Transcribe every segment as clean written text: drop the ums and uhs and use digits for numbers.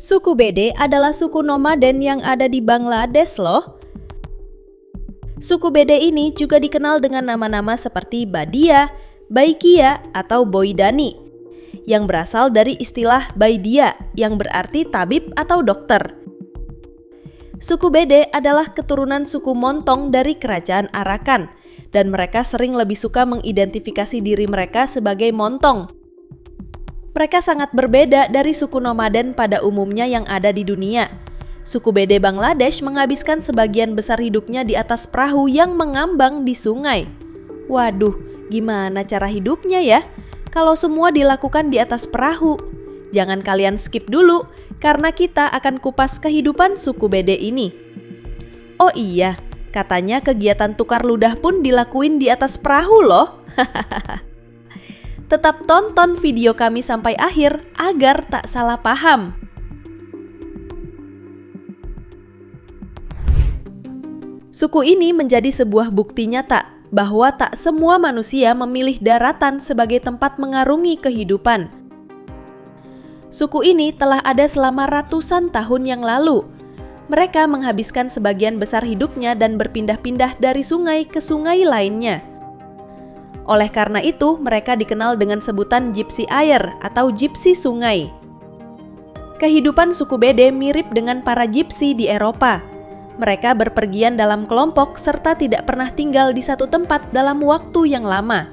Suku Bede adalah suku nomaden yang ada di Bangladesh loh. Suku Bede ini juga dikenal dengan nama-nama seperti Badia, Baikia, atau Boidani, yang berasal dari istilah Baidia yang berarti tabib atau dokter. Suku Bede adalah keturunan suku Montong dari kerajaan Arakan, dan mereka sering lebih suka mengidentifikasi diri mereka sebagai Montong. Mereka sangat berbeda dari suku nomaden pada umumnya yang ada di dunia. Suku Bede Bangladesh menghabiskan sebagian besar hidupnya di atas perahu yang mengambang di sungai. Waduh, gimana cara hidupnya ya? Kalau semua dilakukan di atas perahu. Jangan kalian skip dulu, karena kita akan kupas kehidupan suku Bede ini. Oh iya, katanya kegiatan tukar ludah pun dilakuin di atas perahu loh. Tetap tonton video kami sampai akhir agar tak salah paham. Suku ini menjadi sebuah bukti nyata bahwa tak semua manusia memilih daratan sebagai tempat mengarungi kehidupan. Suku ini telah ada selama ratusan tahun yang lalu. Mereka menghabiskan sebagian besar hidupnya dan berpindah-pindah dari sungai ke sungai lainnya. Oleh karena itu, mereka dikenal dengan sebutan Gypsy Air atau Gypsy Sungai. Kehidupan suku Bede mirip dengan para Gypsy di Eropa. Mereka berpergian dalam kelompok serta tidak pernah tinggal di satu tempat dalam waktu yang lama.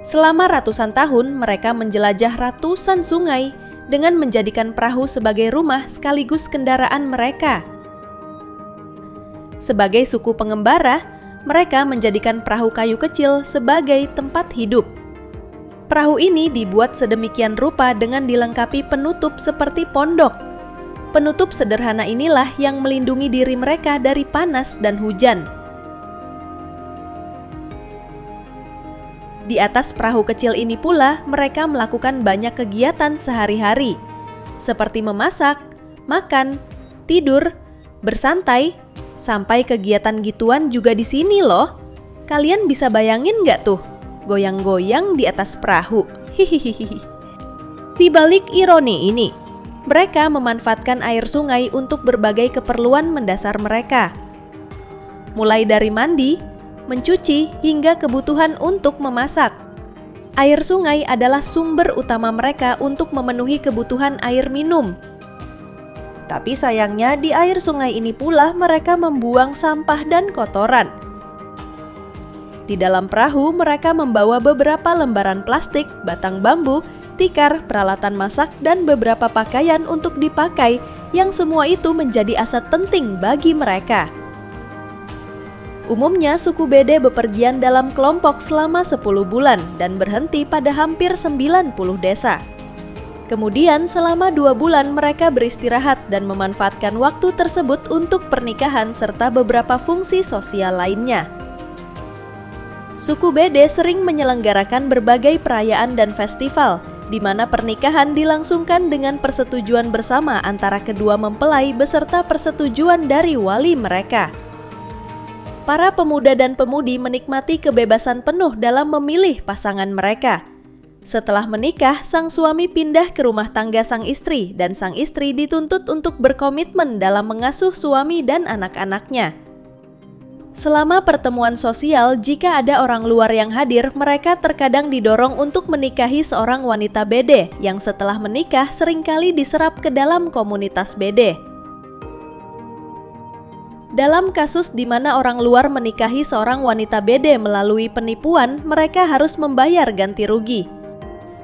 Selama ratusan tahun, mereka menjelajah ratusan sungai dengan menjadikan perahu sebagai rumah sekaligus kendaraan mereka. Sebagai suku pengembara, mereka menjadikan perahu kayu kecil sebagai tempat hidup. Perahu ini dibuat sedemikian rupa dengan dilengkapi penutup seperti pondok. Penutup sederhana inilah yang melindungi diri mereka dari panas dan hujan. Di atas perahu kecil ini pula mereka melakukan banyak kegiatan sehari-hari, seperti memasak, makan, tidur, bersantai, sampai kegiatan gituan juga di sini loh. Kalian bisa bayangin nggak tuh, goyang-goyang di atas perahu? Hihihihi. Di balik ironi ini, mereka memanfaatkan air sungai untuk berbagai keperluan mendasar mereka. Mulai dari mandi, mencuci, hingga kebutuhan untuk memasak. Air sungai adalah sumber utama mereka untuk memenuhi kebutuhan air minum. Tapi sayangnya di air sungai ini pula mereka membuang sampah dan kotoran. Di dalam perahu mereka membawa beberapa lembaran plastik, batang bambu, tikar, peralatan masak, dan beberapa pakaian untuk dipakai yang semua itu menjadi aset penting bagi mereka. Umumnya suku Bede bepergian dalam kelompok selama 10 bulan dan berhenti pada hampir 90 desa. Kemudian selama 2 bulan mereka beristirahat dan memanfaatkan waktu tersebut untuk pernikahan serta beberapa fungsi sosial lainnya. Suku Bede sering menyelenggarakan berbagai perayaan dan festival, di mana pernikahan dilangsungkan dengan persetujuan bersama antara kedua mempelai beserta persetujuan dari wali mereka. Para pemuda dan pemudi menikmati kebebasan penuh dalam memilih pasangan mereka. Setelah menikah, sang suami pindah ke rumah tangga sang istri dan sang istri dituntut untuk berkomitmen dalam mengasuh suami dan anak-anaknya. Selama pertemuan sosial, jika ada orang luar yang hadir, mereka terkadang didorong untuk menikahi seorang wanita Bede yang setelah menikah seringkali diserap ke dalam komunitas Bede. Dalam kasus di mana orang luar menikahi seorang wanita Bede melalui penipuan, mereka harus membayar ganti rugi.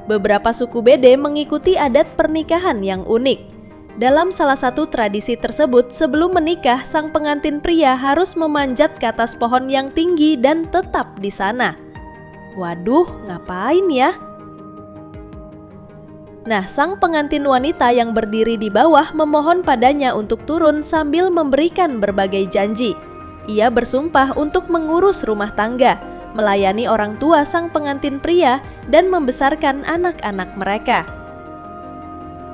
Beberapa suku Bede mengikuti adat pernikahan yang unik. Dalam salah satu tradisi tersebut, sebelum menikah, sang pengantin pria harus memanjat ke atas pohon yang tinggi dan tetap di sana. Waduh, ngapain ya? Nah, sang pengantin wanita yang berdiri di bawah memohon padanya untuk turun sambil memberikan berbagai janji. Ia bersumpah untuk mengurus rumah tangga, melayani orang tua sang pengantin pria, dan membesarkan anak-anak mereka.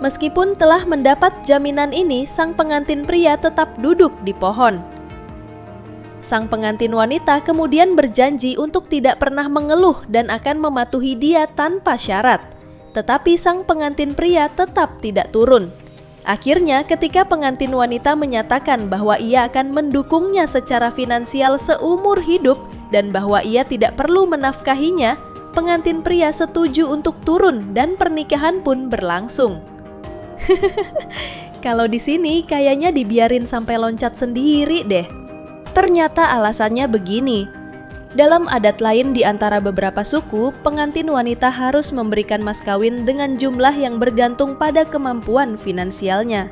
Meskipun telah mendapat jaminan ini, sang pengantin pria tetap duduk di pohon. Sang pengantin wanita kemudian berjanji untuk tidak pernah mengeluh dan akan mematuhi dia tanpa syarat. tetapi sang pengantin pria tetap tidak turun. Akhirnya, ketika pengantin wanita menyatakan bahwa ia akan mendukungnya secara finansial seumur hidup dan bahwa ia tidak perlu menafkahinya, pengantin pria setuju untuk turun dan pernikahan pun berlangsung. Kalau di sini kayaknya dibiarin sampai loncat sendiri deh. Ternyata alasannya begini. Dalam adat lain di antara beberapa suku, pengantin wanita harus memberikan mas kawin dengan jumlah yang bergantung pada kemampuan finansialnya.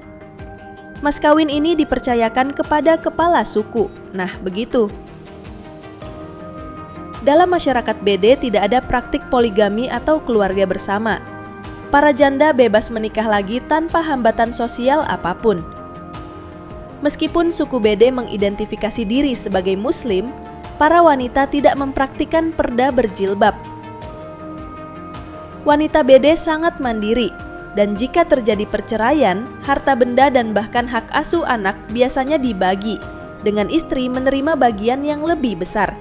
Mas kawin ini dipercayakan kepada kepala suku. Nah, begitu. Dalam masyarakat BD tidak ada praktik poligami atau keluarga bersama. Para janda bebas menikah lagi tanpa hambatan sosial apapun. Meskipun suku BD mengidentifikasi diri sebagai Muslim, para wanita tidak mempraktikkan perda berjilbab. Wanita BD sangat mandiri, dan jika terjadi perceraian, harta benda dan bahkan hak asuh anak biasanya dibagi, dengan istri menerima bagian yang lebih besar.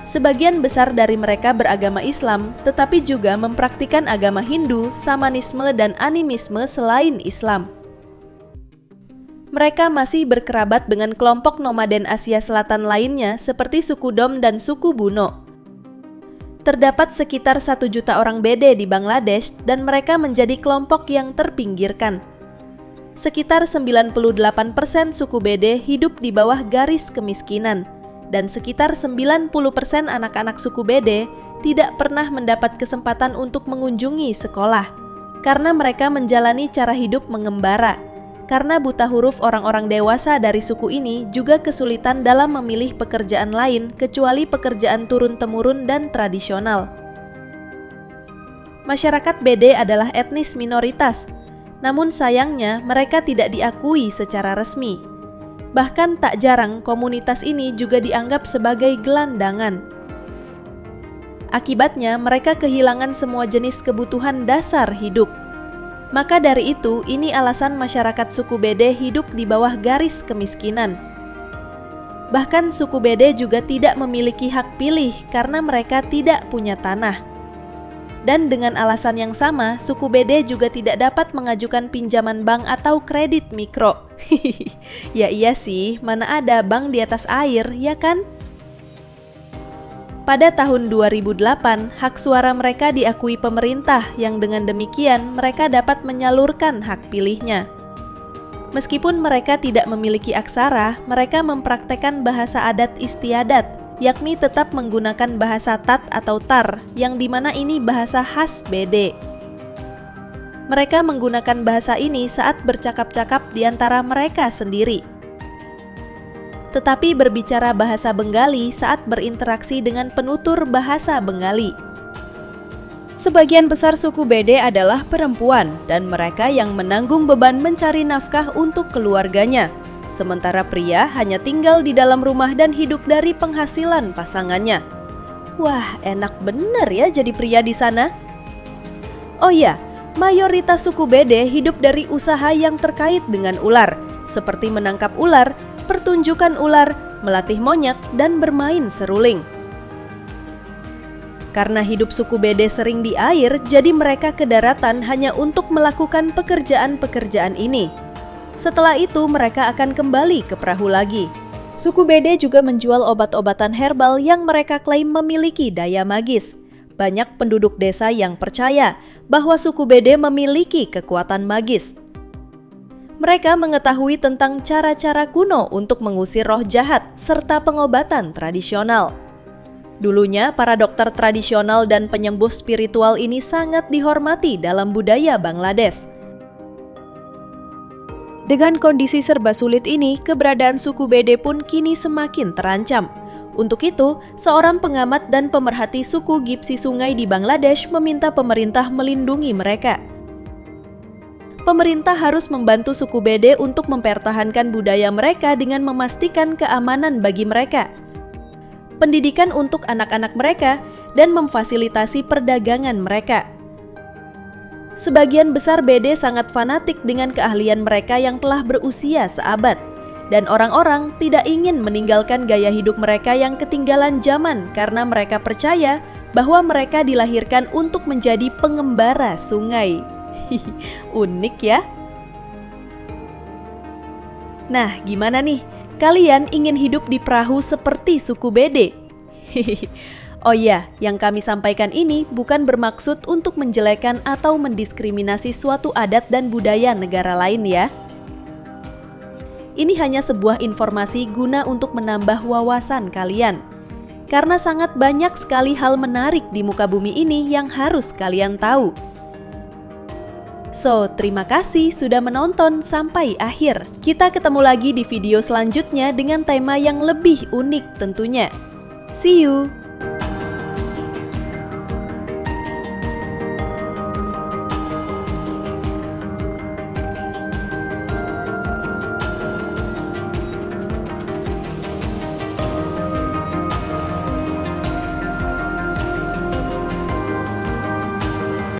Sebagian besar dari mereka beragama Islam, tetapi juga mempraktikkan agama Hindu, Samanisme, dan animisme selain Islam. Mereka masih berkerabat dengan kelompok nomaden Asia Selatan lainnya seperti suku Dom dan suku Buno. Terdapat sekitar 1 juta orang BD di Bangladesh dan mereka menjadi kelompok yang terpinggirkan. Sekitar 98% suku BD hidup di bawah garis kemiskinan dan sekitar 90% anak-anak suku BD tidak pernah mendapat kesempatan untuk mengunjungi sekolah karena mereka menjalani cara hidup mengembara. Karena buta huruf, orang-orang dewasa dari suku ini juga kesulitan dalam memilih pekerjaan lain kecuali pekerjaan turun-temurun dan tradisional. Masyarakat BD adalah etnis minoritas, namun sayangnya mereka tidak diakui secara resmi. Bahkan tak jarang komunitas ini juga dianggap sebagai gelandangan. Akibatnya mereka kehilangan semua jenis kebutuhan dasar hidup. Maka dari itu, ini alasan masyarakat suku BD hidup di bawah garis kemiskinan. Bahkan suku BD juga tidak memiliki hak pilih karena mereka tidak punya tanah. Dan dengan alasan yang sama, suku BD juga tidak dapat mengajukan pinjaman bank atau kredit mikro. Ya iya sih, mana ada bank di atas air, ya kan? Pada tahun 2008, hak suara mereka diakui pemerintah yang dengan demikian mereka dapat menyalurkan hak pilihnya. Meskipun mereka tidak memiliki aksara, mereka mempraktekkan bahasa adat istiadat, yakni tetap menggunakan bahasa tat atau tar, yang dimana ini bahasa khas BD. Mereka menggunakan bahasa ini saat bercakap-cakap di antara mereka sendiri. Tetapi berbicara bahasa Bengali saat berinteraksi dengan penutur bahasa Bengali. Sebagian besar suku BD adalah perempuan dan mereka yang menanggung beban mencari nafkah untuk keluarganya. Sementara pria hanya tinggal di dalam rumah dan hidup dari penghasilan pasangannya. Wah, enak bener ya jadi pria di sana. Oh ya, mayoritas suku BD hidup dari usaha yang terkait dengan ular, seperti menangkap ular, pertunjukan ular, melatih monyet, dan bermain seruling. Karena hidup suku BD sering di air, jadi mereka ke daratan hanya untuk melakukan pekerjaan-pekerjaan ini. Setelah itu mereka akan kembali ke perahu lagi. Suku BD juga menjual obat-obatan herbal yang mereka klaim memiliki daya magis. Banyak penduduk desa yang percaya bahwa suku BD memiliki kekuatan magis. Mereka mengetahui tentang cara-cara kuno untuk mengusir roh jahat serta pengobatan tradisional. Dulunya, para dokter tradisional dan penyembuh spiritual ini sangat dihormati dalam budaya Bangladesh. Dengan kondisi serba sulit ini, keberadaan suku BD pun kini semakin terancam. Untuk itu, seorang pengamat dan pemerhati suku Gipsi Sungai di Bangladesh meminta pemerintah melindungi mereka. Pemerintah harus membantu suku BD untuk mempertahankan budaya mereka dengan memastikan keamanan bagi mereka, pendidikan untuk anak-anak mereka, dan memfasilitasi perdagangan mereka. Sebagian besar BD sangat fanatik dengan keahlian mereka yang telah berusia seabad, dan orang-orang tidak ingin meninggalkan gaya hidup mereka yang ketinggalan zaman karena mereka percaya bahwa mereka dilahirkan untuk menjadi pengembara sungai. Unik ya? Nah, gimana nih? Kalian ingin hidup di perahu seperti suku Bede? Oh iya, yang kami sampaikan ini bukan bermaksud untuk menjelekan atau mendiskriminasi suatu adat dan budaya negara lain ya. Ini hanya sebuah informasi guna untuk menambah wawasan kalian. Karena sangat banyak sekali hal menarik di muka bumi ini yang harus kalian tahu. So, terima kasih sudah menonton sampai akhir. Kita ketemu lagi di video selanjutnya dengan tema yang lebih unik tentunya. See you!